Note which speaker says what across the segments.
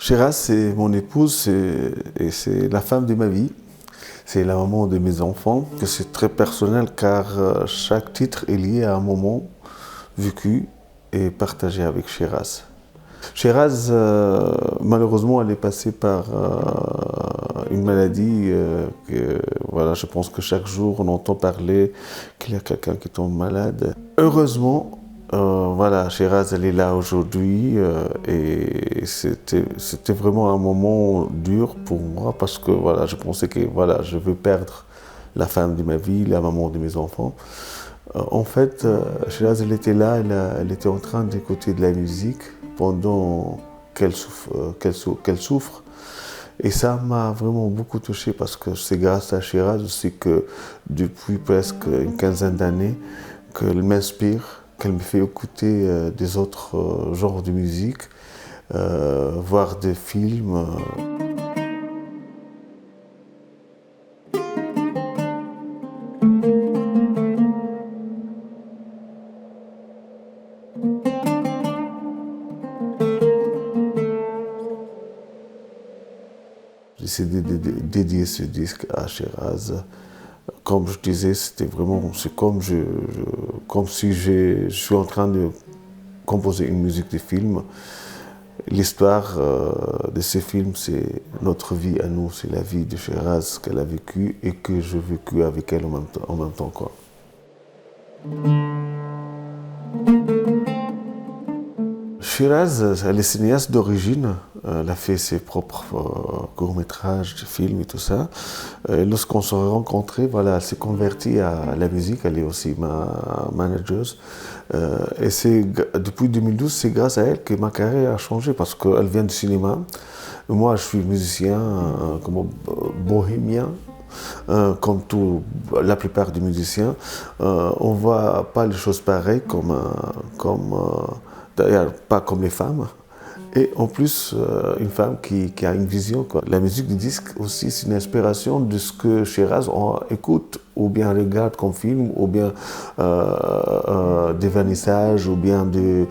Speaker 1: Shiraz, c'est mon épouse et c'est la femme de ma vie. C'est la maman de mes enfants. Que c'est très personnel car chaque titre est lié à un moment vécu et partagé avec Shiraz. Shiraz, malheureusement, elle est passée par une maladie que, voilà, je pense que chaque jour on entend parler qu'il y a quelqu'un qui tombe malade. Heureusement, voilà, Shiraz, elle est là aujourd'hui et c'était vraiment un moment dur pour moi parce que voilà, je pensais que voilà, je veux perdre la femme de ma vie, la maman de mes enfants. En fait, Shiraz, elle était là, elle était en train d'écouter de la musique pendant qu'elle souffre. Et ça m'a vraiment beaucoup touché parce que c'est grâce à Shiraz aussi que depuis presque une quinzaine d'années qu'elle m'inspire, qu'elle me fait écouter des autres genres de musique, voir des films. J'ai décidé de dédier ce disque à Shiraz. Comme je disais, c'était vraiment, c'est comme si je suis en train de composer une musique de film. L'histoire de ce film, c'est notre vie à nous, c'est la vie de Shiraz qu'elle a vécue et que j'ai vécu avec elle en même temps, quoi. Shiraz, elle est cinéaste d'origine. Elle a fait ses propres courts-métrages, films et tout ça. Lorsqu'on s'est rencontrés, voilà, elle s'est convertie à la musique. Elle est aussi ma manageuse. Et depuis 2012, c'est grâce à elle que ma carrière a changé parce qu'elle vient du cinéma. Moi, je suis musicien, comme bohémien. Comme la plupart des musiciens, on ne voit pas les choses pareilles d'ailleurs, pas comme les femmes. Et en plus, une femme qui a une vision, quoi. La musique du disque aussi, c'est une inspiration de ce que Shiraz écoute, ou bien regarde comme film, ou bien des vernissages, ou bien des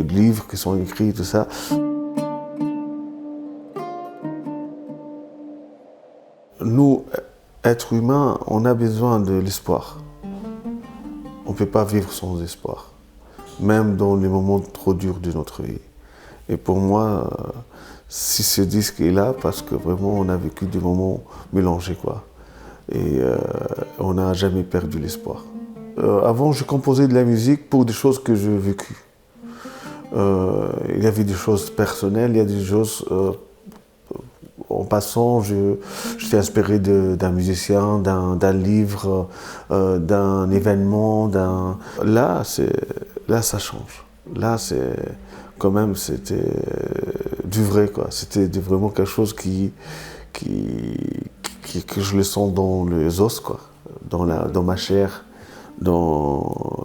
Speaker 1: livres qui sont écrits, tout ça. Nous, êtres humains, on a besoin de l'espoir. On ne peut pas vivre sans espoir, même dans les moments trop durs de notre vie. Et pour moi, si ce disque est là, parce que vraiment on a vécu des moments mélangés, quoi. Et on n'a jamais perdu l'espoir. Avant, je composais de la musique pour des choses que j'ai vécues. Il y avait des choses personnelles, il y a des choses... en passant, j'étais inspiré d'un musicien, d'un livre, d'un événement, Là, ça change. Là, quand même, c'était du vrai, quoi. C'était vraiment quelque chose que je le sens dans les os, quoi. Dans ma chair.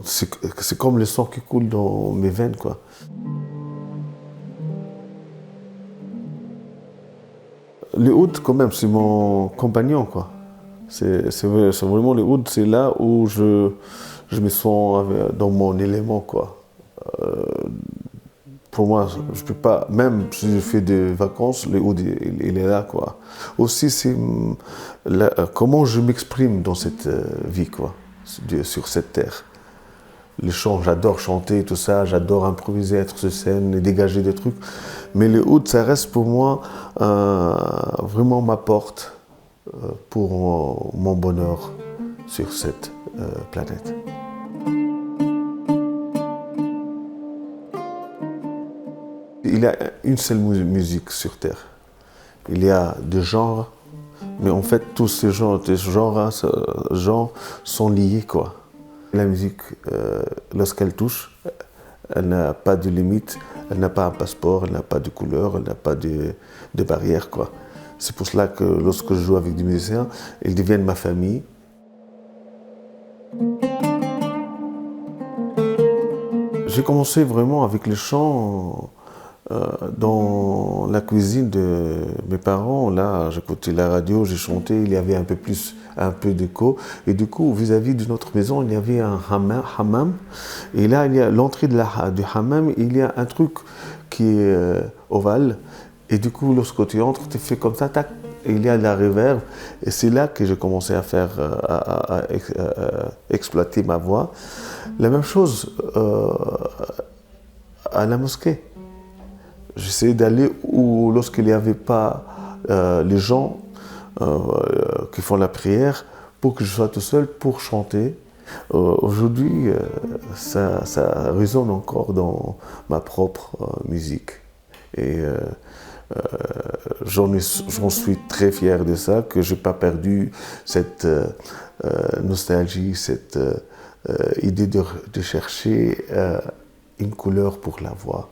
Speaker 1: C'est comme le sang qui coule dans mes veines, quoi. Le oud, quand même, c'est mon compagnon, quoi. C'est vraiment le oud, c'est là où je me sens dans mon élément, quoi. Pour moi, je peux pas, même si je fais des vacances, le oud, il est là, quoi. Aussi, c'est comment je m'exprime dans cette vie, quoi, sur cette terre. Les chants, j'adore chanter, tout ça, j'adore improviser, être sur scène et dégager des trucs. Mais le oud, ça reste pour moi vraiment ma porte pour mon bonheur sur cette planète. Il y a une seule musique sur Terre. Il y a deux genres, mais en fait, tous ces genres sont liés, quoi. La musique, lorsqu'elle touche, elle n'a pas de limite, elle n'a pas un passeport, elle n'a pas de couleur, elle n'a pas de barrière, quoi. C'est pour cela que lorsque je joue avec des musiciens, ils deviennent ma famille. J'ai commencé vraiment avec les chants dans la cuisine de mes parents. Là, j'écoutais la radio, j'ai chanté, il y avait un peu d'écho. Et du coup, vis-à-vis de notre maison, il y avait un hammam. Et là, il y a l'entrée du hammam, il y a un truc qui est ovale. Et du coup, lorsque tu entres, tu fais comme ça, tac, et il y a de la reverb. Et c'est là que j'ai commencé à faire, exploiter ma voix. La même chose à la mosquée. J'essayais d'aller où, lorsqu'il n'y avait pas les gens qui font la prière, pour que je sois tout seul pour chanter. Aujourd'hui, ça résonne encore dans ma propre musique. Et j'en suis très fier de ça, que je n'ai pas perdu cette nostalgie, cette idée de chercher une couleur pour la voix.